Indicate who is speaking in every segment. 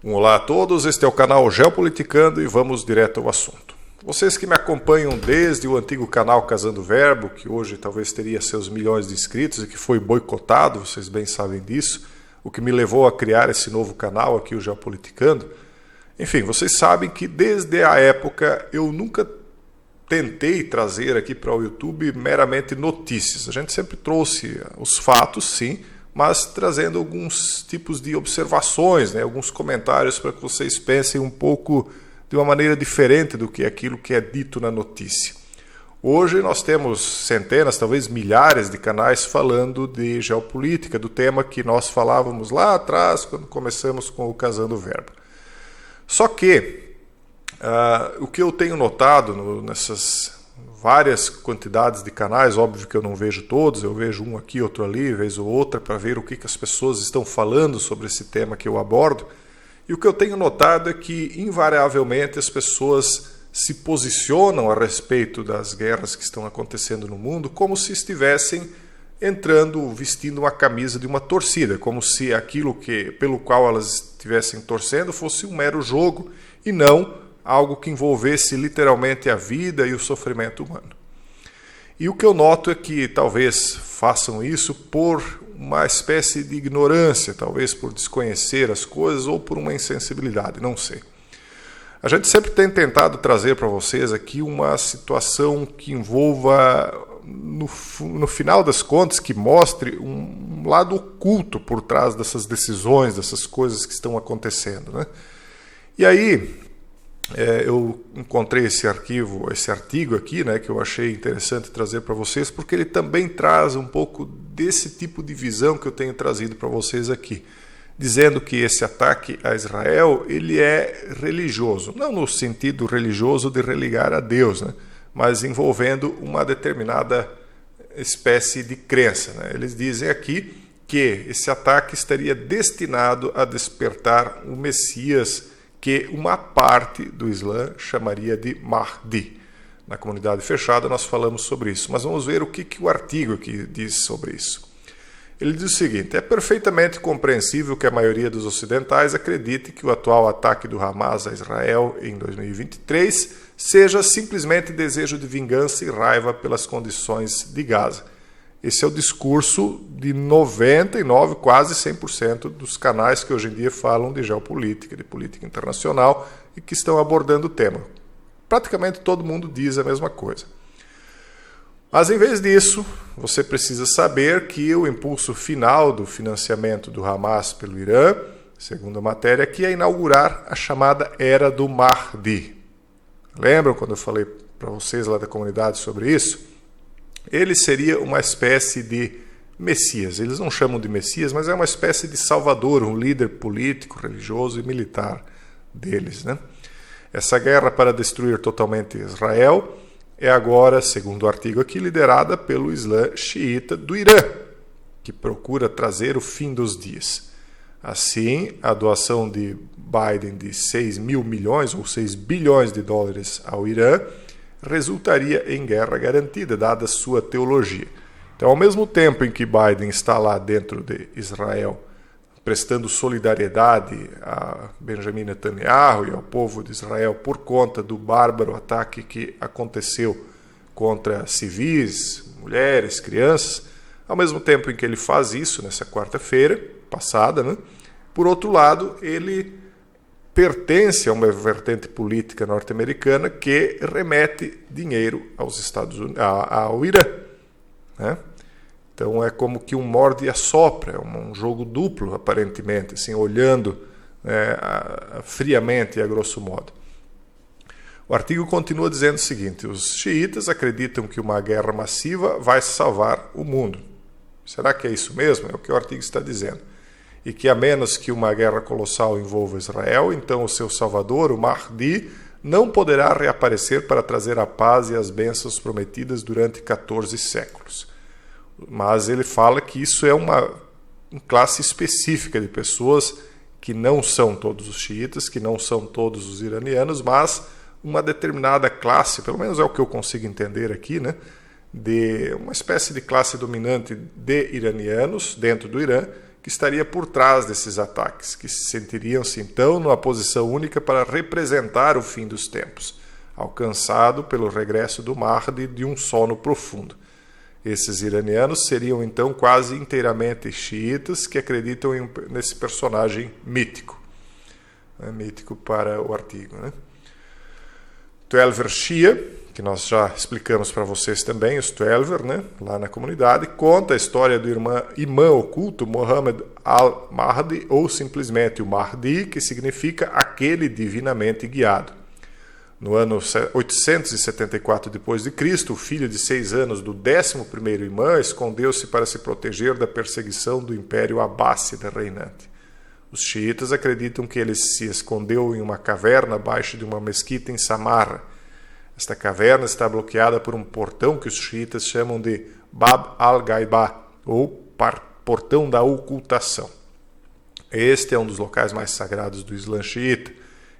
Speaker 1: Olá a todos, este é o canal Geopoliticando e vamos direto ao assunto. Vocês que me acompanham desde o antigo canal Casando Verbo, que hoje talvez teria seus milhões de inscritos e que foi boicotado, vocês bem sabem disso, o que me levou a criar esse novo canal aqui, o Geopoliticando. Enfim, vocês sabem que desde a época eu nunca tentei trazer aqui para o YouTube meramente notícias. A gente sempre trouxe os fatos, sim, mas trazendo alguns tipos de observações, alguns comentários para que vocês pensem um pouco de uma maneira diferente do que aquilo que é dito na notícia. Hoje nós temos centenas, talvez milhares de canais falando de geopolítica, do tema que nós falávamos lá atrás, quando começamos com o Casando Verbo. Só que o que eu tenho notado nessas várias quantidades de canais, óbvio que eu não vejo todos, eu vejo um aqui, outro ali, vez ou outra, para ver o que as pessoas estão falando sobre esse tema que eu abordo. E o que eu tenho notado é que, invariavelmente, as pessoas se posicionam a respeito das guerras que estão acontecendo no mundo como se estivessem entrando, vestindo uma camisa de uma torcida, como se aquilo pelo qual elas estivessem torcendo fosse um mero jogo e não algo que envolvesse literalmente a vida e o sofrimento humano. E o que eu noto é que talvez façam isso por uma espécie de ignorância, talvez por desconhecer as coisas ou por uma insensibilidade, não sei. A gente sempre tem tentado trazer para vocês aqui uma situação que envolva, no final das contas, que mostre um lado oculto por trás dessas decisões, dessas coisas que estão acontecendo, né? E aí eu encontrei esse artigo aqui, que eu achei interessante trazer para vocês, porque ele também traz um pouco desse tipo de visão que eu tenho trazido para vocês aqui, dizendo que esse ataque a Israel ele é religioso, não no sentido religioso de religar a Deus, mas envolvendo uma determinada espécie de crença. Eles dizem aqui que esse ataque estaria destinado a despertar o Messias, que uma parte do Islã chamaria de Mahdi. Na comunidade fechada nós falamos sobre isso, mas vamos ver o que o artigo aqui diz sobre isso. Ele diz o seguinte: é perfeitamente compreensível que a maioria dos ocidentais acredite que o atual ataque do Hamas a Israel em 2023 seja simplesmente desejo de vingança e raiva pelas condições de Gaza. Esse é o discurso de 99%, quase 100% dos canais que hoje em dia falam de geopolítica, de política internacional e que estão abordando o tema. Praticamente todo mundo diz a mesma coisa. Mas, em vez disso, você precisa saber que o impulso final do financiamento do Hamas pelo Irã, segundo a matéria aqui, é inaugurar a chamada Era do Mahdi. Lembram quando eu falei para vocês lá da comunidade sobre isso? Ele seria uma espécie de Messias. Eles não chamam de Messias, mas é uma espécie de salvador, um líder político, religioso e militar deles. Essa guerra para destruir totalmente Israel é agora, segundo o artigo aqui, liderada pelo Islã xiita do Irã, que procura trazer o fim dos dias. Assim, a doação de Biden de 6 mil milhões ou 6 bilhões de dólares ao Irã resultaria em guerra garantida, dada sua teologia. Então, ao mesmo tempo em que Biden está lá dentro de Israel, prestando solidariedade a Benjamin Netanyahu e ao povo de Israel por conta do bárbaro ataque que aconteceu contra civis, mulheres, crianças, ao mesmo tempo em que ele faz isso nessa quarta-feira passada, por outro lado, ele pertence a uma vertente política norte-americana que remete dinheiro aos ao Irã. Então é como que um morde e assopra, um jogo duplo, aparentemente, assim, olhando friamente e a grosso modo. O artigo continua dizendo o seguinte: os xiitas acreditam que uma guerra massiva vai salvar o mundo. Será que é isso mesmo? É o que o artigo está dizendo. E que a menos que uma guerra colossal envolva Israel, então o seu salvador, o Mahdi, não poderá reaparecer para trazer a paz e as bênçãos prometidas durante 14 séculos. Mas ele fala que isso é uma classe específica de pessoas que não são todos os xiitas, que não são todos os iranianos, mas uma determinada classe, pelo menos é o que eu consigo entender aqui, de uma espécie de classe dominante de iranianos dentro do Irã, que estaria por trás desses ataques, que sentiriam-se então numa posição única para representar o fim dos tempos, alcançado pelo regresso do Mahdi de um sono profundo. Esses iranianos seriam então quase inteiramente xiitas que acreditam nesse personagem mítico. Mítico para o artigo. 12er Shia, que nós já explicamos para vocês também, os 12er, lá na comunidade, conta a história do imã oculto Muhammad al-Mahdi, ou simplesmente o Mahdi, que significa aquele divinamente guiado. No ano 874 d.C., o filho de 6 anos do 11º imã escondeu-se para se proteger da perseguição do Império Abássida reinante. Os xiitas acreditam que ele se escondeu em uma caverna abaixo de uma mesquita em Samarra. Esta caverna está bloqueada por um portão que os xiitas chamam de Bab al-Gaibah, ou portão da ocultação. Este é um dos locais mais sagrados do Islã xiita,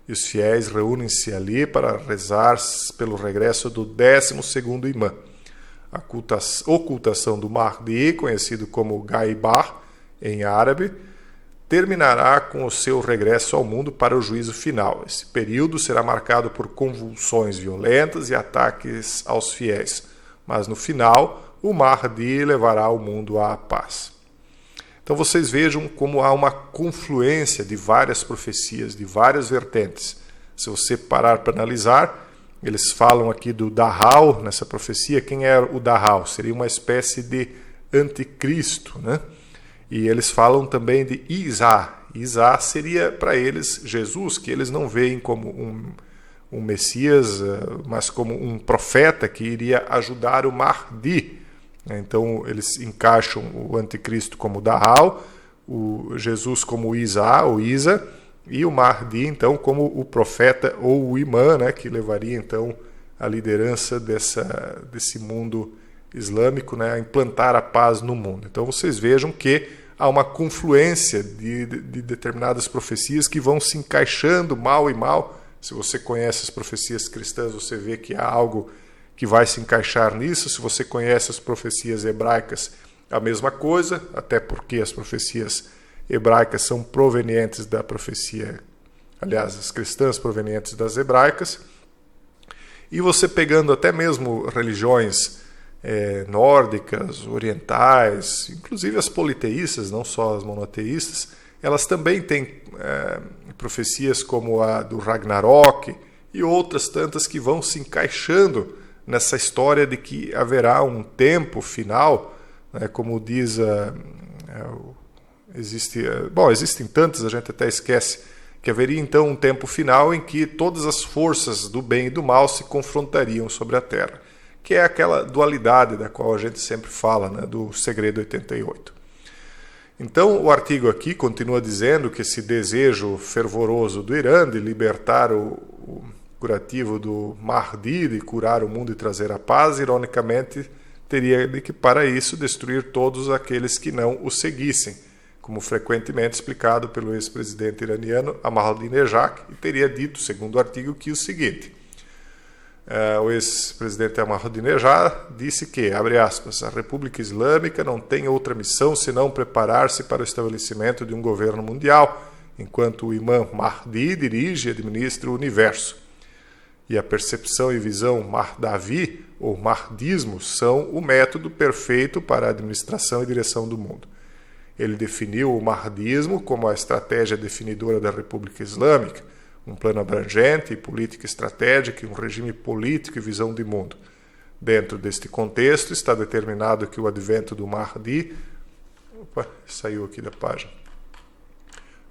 Speaker 1: e os fiéis reúnem-se ali para rezar pelo regresso do 12º imã. A ocultação do Mahdi, conhecido como Gaibah em árabe, terminará com o seu regresso ao mundo para o juízo final. Esse período será marcado por convulsões violentas e ataques aos fiéis, mas no final o Mahdi levará o mundo à paz. Então vocês vejam como há uma confluência de várias profecias, de várias vertentes. Se você parar para analisar, eles falam aqui do Dajjal nessa profecia. Quem é o Dajjal? Seria uma espécie de anticristo, E eles falam também de Isa. Isa seria para eles Jesus, que eles não veem como um Messias, mas como um profeta que iria ajudar o Mahdi. Então eles encaixam o anticristo como Dajjal, o Jesus como Isa, ou Isa, e o Mahdi então como o profeta ou o imã, que levaria então a liderança desse mundo islâmico, a implantar a paz no mundo. Então vocês vejam que há uma confluência de determinadas profecias que vão se encaixando mal e mal. Se você conhece as profecias cristãs, você vê que há algo que vai se encaixar nisso. Se você conhece as profecias hebraicas, a mesma coisa, até porque as profecias hebraicas são provenientes da profecia, aliás, as cristãs provenientes das hebraicas. E você pegando até mesmo religiões nórdicas, orientais, inclusive as politeístas, não só as monoteístas, elas também têm profecias como a do Ragnarok e outras tantas que vão se encaixando nessa história de que haverá um tempo final, como diz existem tantas, a gente até esquece, que haveria então um tempo final em que todas as forças do bem e do mal se confrontariam sobre a Terra, que é aquela dualidade da qual a gente sempre fala, do Segredo 88. Então o artigo aqui continua dizendo que esse desejo fervoroso do Irã de libertar o curativo do Mahdi, de curar o mundo e trazer a paz, ironicamente, teria de que, para isso, destruir todos aqueles que não o seguissem, como frequentemente explicado pelo ex-presidente iraniano Ahmadinejad, e teria dito, segundo o artigo, que o seguinte: o ex-presidente Ahmadinejad disse que, abre aspas, a República Islâmica não tem outra missão senão preparar-se para o estabelecimento de um governo mundial, enquanto o imã Mahdi dirige e administra o universo. E a percepção e visão Mahdavi, ou Mahdismo, são o método perfeito para a administração e direção do mundo. Ele definiu o Mahdismo como a estratégia definidora da República Islâmica, um plano abrangente, política estratégica, um regime político e visão de mundo. Dentro deste contexto, está determinado que o advento do Mahdi... saiu aqui da página.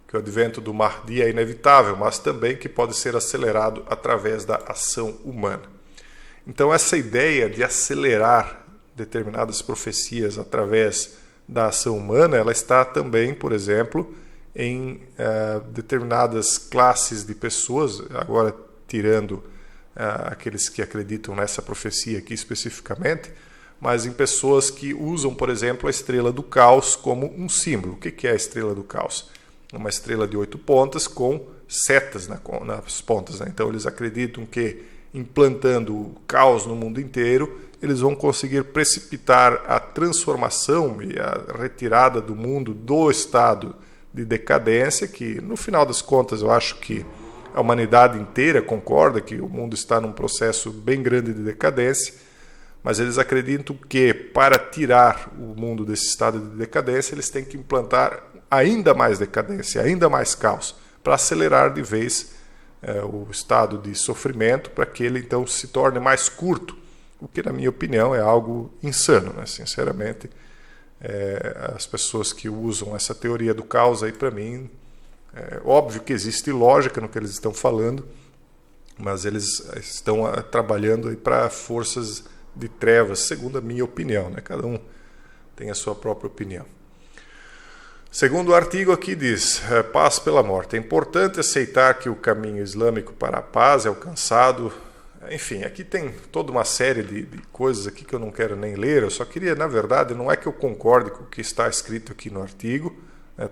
Speaker 1: Que o advento do Mahdi é inevitável, mas também que pode ser acelerado através da ação humana. Então, essa ideia de acelerar determinadas profecias através da ação humana, ela está também, por exemplo, em determinadas classes de pessoas, agora tirando aqueles que acreditam nessa profecia aqui especificamente, mas em pessoas que usam, por exemplo, a estrela do caos como um símbolo. O que é a estrela do caos? Uma estrela de 8 pontas com setas nas pontas. Então eles acreditam que implantando o caos no mundo inteiro, eles vão conseguir precipitar a transformação e a retirada do mundo do estado de decadência, que no final das contas eu acho que a humanidade inteira concorda que o mundo está num processo bem grande de decadência, mas eles acreditam que para tirar o mundo desse estado de decadência, eles têm que implantar ainda mais decadência, ainda mais caos, para acelerar de vez o estado de sofrimento, para que ele então se torne mais curto, o que na minha opinião é algo insano, né? Sinceramente, as pessoas que usam essa teoria do caos aí, para mim, é óbvio que existe lógica no que eles estão falando, mas eles estão trabalhando aí para forças de trevas, segundo a minha opinião, né? Cada um tem a sua própria opinião. Segundo o artigo aqui diz, paz pela morte. É importante aceitar que o caminho islâmico para a paz é alcançado. Enfim, aqui tem toda uma série de coisas aqui que eu não quero nem ler. Eu só queria, na verdade, não é que eu concorde com o que está escrito aqui no artigo,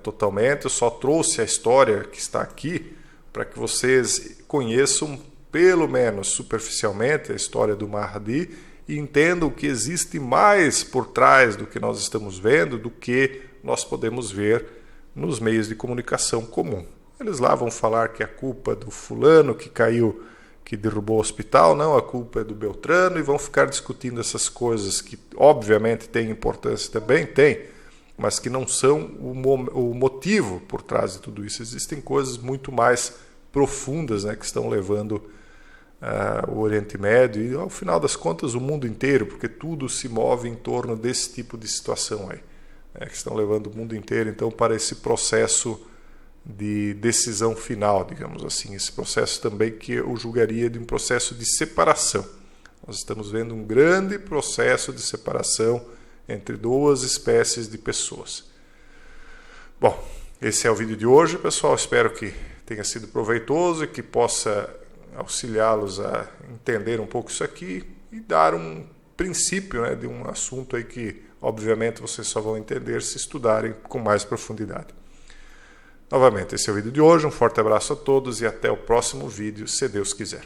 Speaker 1: totalmente. Eu só trouxe a história que está aqui para que vocês conheçam, pelo menos superficialmente, a história do Mahdi e entendam que existe mais por trás do que nós estamos vendo, do que nós podemos ver nos meios de comunicação comum. Eles lá vão falar que a culpa é do fulano que caiu, que derrubou o hospital, não, a culpa é do Beltrano, e vão ficar discutindo essas coisas que obviamente têm importância também, tem, mas que não são o motivo por trás de tudo isso. Existem coisas muito mais profundas, né, que estão levando o Oriente Médio e, ao final das contas, o mundo inteiro, porque tudo se move em torno desse tipo de situação aí, que estão levando o mundo inteiro, então, para esse processo de decisão final, digamos assim, esse processo também que eu julgaria de um processo de separação. Nós estamos vendo um grande processo de separação entre duas espécies de pessoas. Bom, esse é o vídeo de hoje, pessoal. Espero que tenha sido proveitoso e que possa auxiliá-los a entender um pouco isso aqui e dar um princípio, né, de um assunto aí que, obviamente, vocês só vão entender se estudarem com mais profundidade. Novamente, esse é o vídeo de hoje. Um forte abraço a todos e até o próximo vídeo, se Deus quiser.